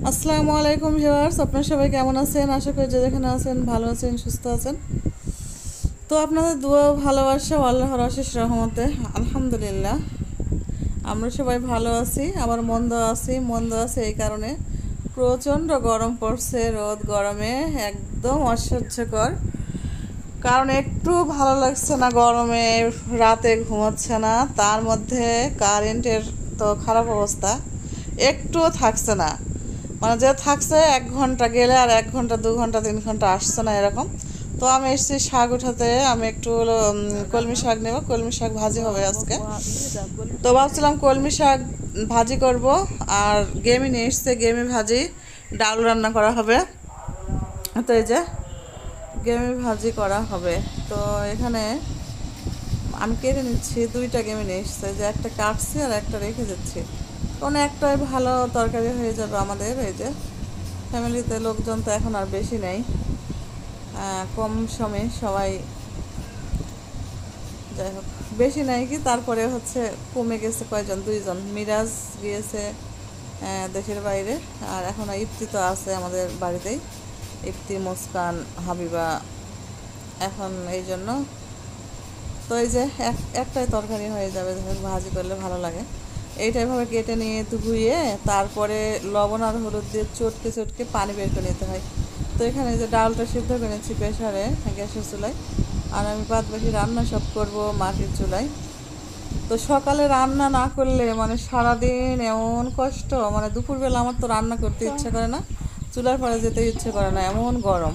আসসালামু আলাইকুম ভিউয়ার্স, আপনারা সবাই কেমন আছেন? আশা করি যে যেখানে আছেন ভালো আছেন, সুস্থ আছেন। তো আপনাদের দোয়া ও ভালোবাসা আল্লাহর অশেষ রহমতে আলহামদুলিল্লাহ আমরা সবাই ভালো আছি। আবার মন্দ আছে এই কারণে প্রচণ্ড গরম পড়ছে। রোদ গরমে একদম অসহ্যকর। কারণ একটু ভালো লাগছে না গরমে, রাতে ঘুমাচ্ছে না, তার মধ্যে কারেন্টের তো খারাপ অবস্থা, একটুও থাকছে না। মানে যে থাকছে 1 ঘন্টা গেলে আর 1 ঘন্টা 2 ঘন্টা 3 ঘন্টা আসছে না এরকম। তো আমি এসেছি শাক উঠাতে, আমি একটু কলমি শাক নেব, কলমি শাক ভাজি হবে আজকে। তো ভাবছিলাম কলমি শাক ভাজি করব, আর গেমি নিয়ে এসছে, গেমি ভাজি ডাল রান্না করা হবে। তো এই যে গেমি ভাজি করা হবে। তো এখানে আমি কেটে নিচ্ছি, 2টা গেমি নিয়ে এসছে, যে একটা কাটছি আর একটা রেখে দিচ্ছি। কোনো একটাই ভালো তরকারি হয়ে যাবে আমাদের। এই যে ফ্যামিলিতে লোকজন তো এখন আর বেশি নেই, কম সময়ে সবাই, যাই হোক বেশি নাই কি, তারপরে হচ্ছে কমে গেছে কয়জন, 2জন। মিরাজ গিয়েছে দেশের বাইরে, আর এখন ইফতি তো আছে আমাদের বাড়িতেই, ইফতি, মুস্কান, হাবিবা, এখন এই জন্য। তো এই যে একটাই তরকারি হয়ে যাবে, ভাজি করলে ভালো লাগে। এইটাইভাবে কেটে নিয়ে ধুয়ে তারপরে লবণ আর হলুদ দিয়ে চটকে চটকে পানি বের করে নিতে হয়। তো এখানে যে ডালটা সিদ্ধ করে নিচ্ছি প্রেসারে, গ্যাসের চুলায়, আর আমি বাদ বাকি রান্না সব করব মাটির চুলায়। তো সকালে রান্না না করলে মানে সারাদিন এমন কষ্ট, মানে দুপুরবেলা আমার তো রান্না করতে ইচ্ছে করে না, চুলার পরে যেতে ইচ্ছে করে না, এমন গরম,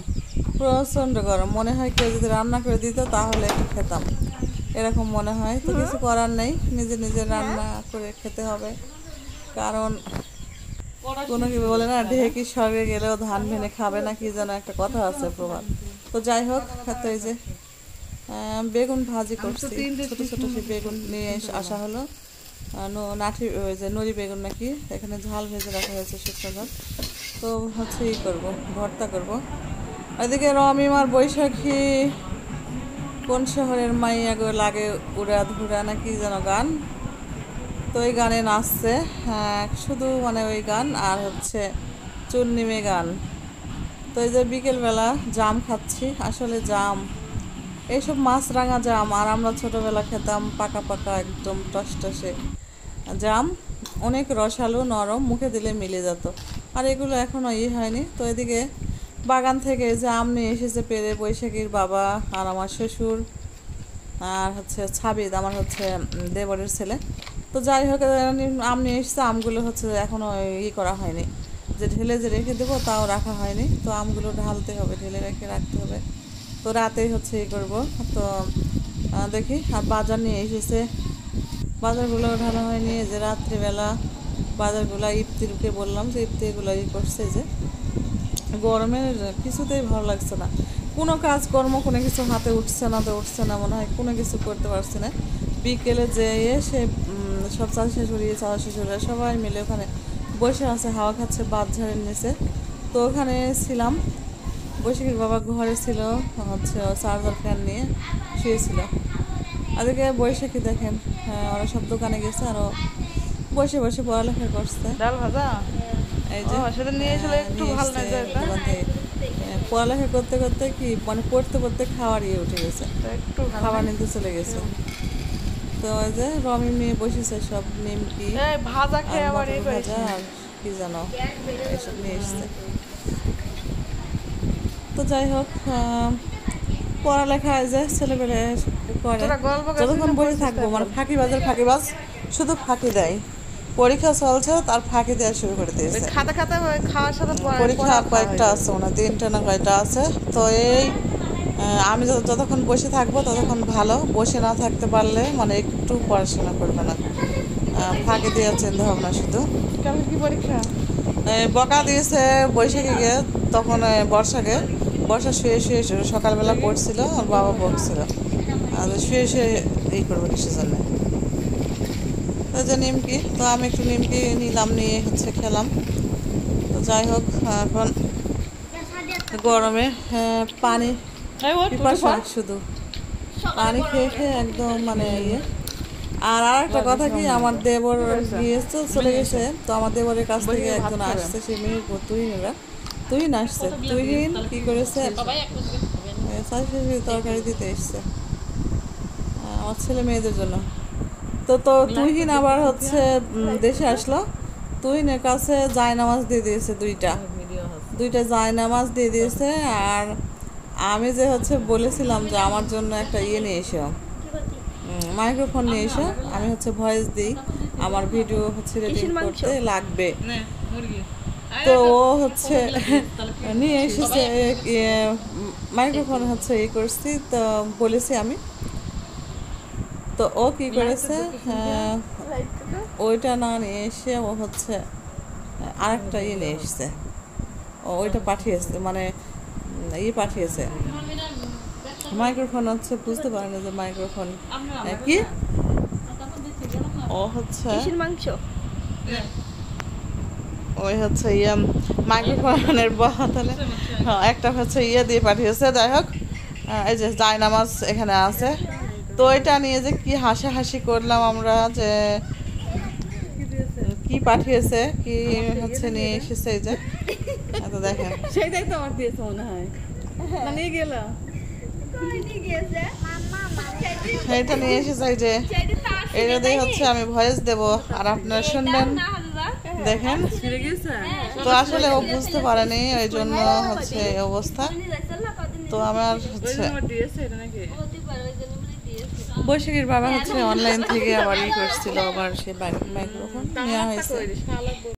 প্রচণ্ড গরম। মনে হয় কেউ যদি রান্না করে দিত তাহলে একটু খেতাম, এরকম মনে হয়। তো কিছু করার নেই, নিজে নিজে রান্না করে খেতে হবে। কারণ কোনো কি বলে না, ঢেকি স্বর্গে গেলেও ধান ভেঙে খাবে না, কি যেন একটা কথা আছে, প্রভাব। তো যাই হোক, তো এই যে বেগুন ভাজি করছি, ছোট ছোট সে বেগুন নিয়ে আসা হলো, নাঠি, ওই যে নড়ি বেগুন নাকি, এখানে ঝাল ভেজে রাখা হয়েছে, শুকনো ঝাল। তো হচ্ছে ই করবো, ভর্তা করব। এদিকে রমিমার বৈশাখী কোন শহরের মাইয়া গো লাগে উড়া ধুরা না কি যেন গান, তো ওই গানে নাচছে। হ্যাঁ, শুধু মানে ওই গান আর হচ্ছে চুন্নিমে গান। তো এই যে বিকেলবেলা জাম খাচ্ছি, আসলে জাম, এইসব মাছরাঙা জাম, আর আমরা ছোটোবেলা খেতাম পাকা পাকা একদম টসটসে জাম, অনেক রসালো, নরম, মুখে দিলে মিলে যেত। আর এগুলো এখনও হয়নি। তো এদিকে বাগান থেকে যে আম নিয়ে এসেছে পেরে বৈশাখীর বাবা আর আমার শ্বশুর, আর হচ্ছে ছাবিদ, আমার হচ্ছে দেবরের ছেলে। তো যাই হোক, আম নিয়ে এসেছে, আমগুলো হচ্ছে এখনও করা হয়নি, যে ঢেলে যে রেখে দেবো তাও রাখা হয়নি। তো আমগুলো ঢালতে হবে, ঢেলে রেখে রাখতে হবে। তো রাতেই হচ্ছে করবো। তো দেখি, আর বাজার নিয়ে এসেছে, বাজারগুলো ঢালা হয়নি। যে রাত্রিবেলা বাজারগুলো ইফতিরকে বললাম যে ইফতিরগুলো করছে, যে গরমের কিছুতেই ভালো লাগছে না, কোনো কাজকর্ম কোনো কিছু হাতে উঠছে না, মনে হয় কোনো কিছু করতে পারছি না। বিকেলে যেয়ে সে সব চাষা শ্বশুরা সবাই মিলে ওখানে বসে আছে, হাওয়া খাচ্ছে বাঁধঝাড়ের নিচে। তো ওখানে ছিলাম, বৈশাখীর বাবা ঘরে ছিল, হচ্ছে চার্জার ফ্যান নিয়ে শুয়েছিল। আজকে বৈশাখী দেখেন, হ্যাঁ, ওরা সব দোকানে গেছে, আরও বসে বসে পড়ালেখা করছে। ডাল ভাজা এই যে সেটা নিয়ে এসে একটু ভালো না যায়, দোকান থেকে পড়ালেখা করতে করতে কি মানে পড়তে পড়তে খাওয়ার উঠে গেছে, একটু খাবার নিতে চলে গেছে। তো ওই যে রমি নিয়ে বসেছে সব নিমকি ভাজা আর খেয়ে আবার মটর ভাজা আর কি জানো এসব নিয়ে এসছে। তো যাই হোক, পড়ালেখা যে ছেলেপেলে করে, যতক্ষণ বসে থাকবো মানে ফাঁকিবাজ শুধু ফাঁকি দেয়। পরীক্ষা চলছে, তার ফাঁকি দেওয়া শুরু করে দিয়েছে। খাতে খাতে খাওয়ার সাথে পরীক্ষা কয়েকটা আছে, ওনার 3টা না কয়টা আছে। তো এই আমি যতক্ষণ বসে থাকবো ততক্ষণ ভালো, বসে না থাকতে পারলে মানে একটু পড়াশোনা করবে না, ফাঁকি দেওয়ার চিন্তা ভাবনা শুধু। কালকে কি পরীক্ষা? বকা দিয়েছে বৈশাখীকে, তখন বর্ষা শুয়ে শুয়ে সকালবেলা পড়ছিল, আর বাবা বকছিল, আর শুয়ে শুয়ে করবো কিসের জন্য। তো যে নিমকি, তো আমি একটু নিমকি নিলাম, নিয়ে হচ্ছে খেলাম। তো যাই হোক, এখন গরমে পানি পিপাসা, শুধু পানি খেয়ে খেয়ে একদম মানে আর আরেকটা কথা কি, আমার দেবর গিয়েছে, চলে গেছে, তো আমার দেবরের কাছ থেকে একজন আসছে, সে মেহেরপুর তুহিন আসছে। তুহিন কি করেছে, তরকারি দিতে এসছে আমার ছেলে মেয়েদের জন্য। তো তুহিন আবার হচ্ছে দেশে আসলো, তুহিনের কাছে জায়নামাজ দিয়ে দিয়েছে দুইটা জায়নামাজ দিয়ে দিয়েছে। আর আমি যে হচ্ছে বলেছিলাম যে আমার জন্য একটা নিয়ে এসো, মাইক্রোফোন নিয়ে এসো, আমি হচ্ছে ভয়েস দিই, আমার ভিডিও হচ্ছে রেডিং করতে লাগবে। তো ও হচ্ছে নিয়ে এসেছে মাইক্রোফোন হচ্ছে করছি, তো বলেছি আমি। তো ও কি করেছে, ওইটা না নিয়ে এসে ও হচ্ছে আরেকটা নিয়ে এসছে, ও ওইটা পাঠিয়েছে, মানে পাঠিয়েছে মাইক্রোফোন হচ্ছে, বুঝতে পারে না যে মাইক্রোফোন কি। ও হচ্ছে মাংস ওই হচ্ছে মাইক্রোফোনের তাহলে একটা হচ্ছে দিয়ে পাঠিয়েছে। যাই হোক, এই যে জায়নামাজ এখানে আছে, তো এটা নিয়ে যে কি হাসাহাসি করলাম আমরা, যে কি পাঠিয়েছে, কি হচ্ছে নিয়ে এসেছে, এই যে তো দেখেন, সেইটাই তো আমার দিয়েছে মনে হয়, মানে গেল এটা নিয়ে এসেছে, এই যে এটা দিয়ে হচ্ছে আমি ভয়েস দেব আর আপনারা শুনবেন, দেখেন। তো আসলে ও বুঝতে পারেনি, ওই জন্য হচ্ছে এই অবস্থা। তো আমার হচ্ছে বৈশাখীর বাবা হচ্ছে অনলাইন থেকে আবার করছিল, আবার সে মাইক্রোফোন নেওয়া হয়েছে।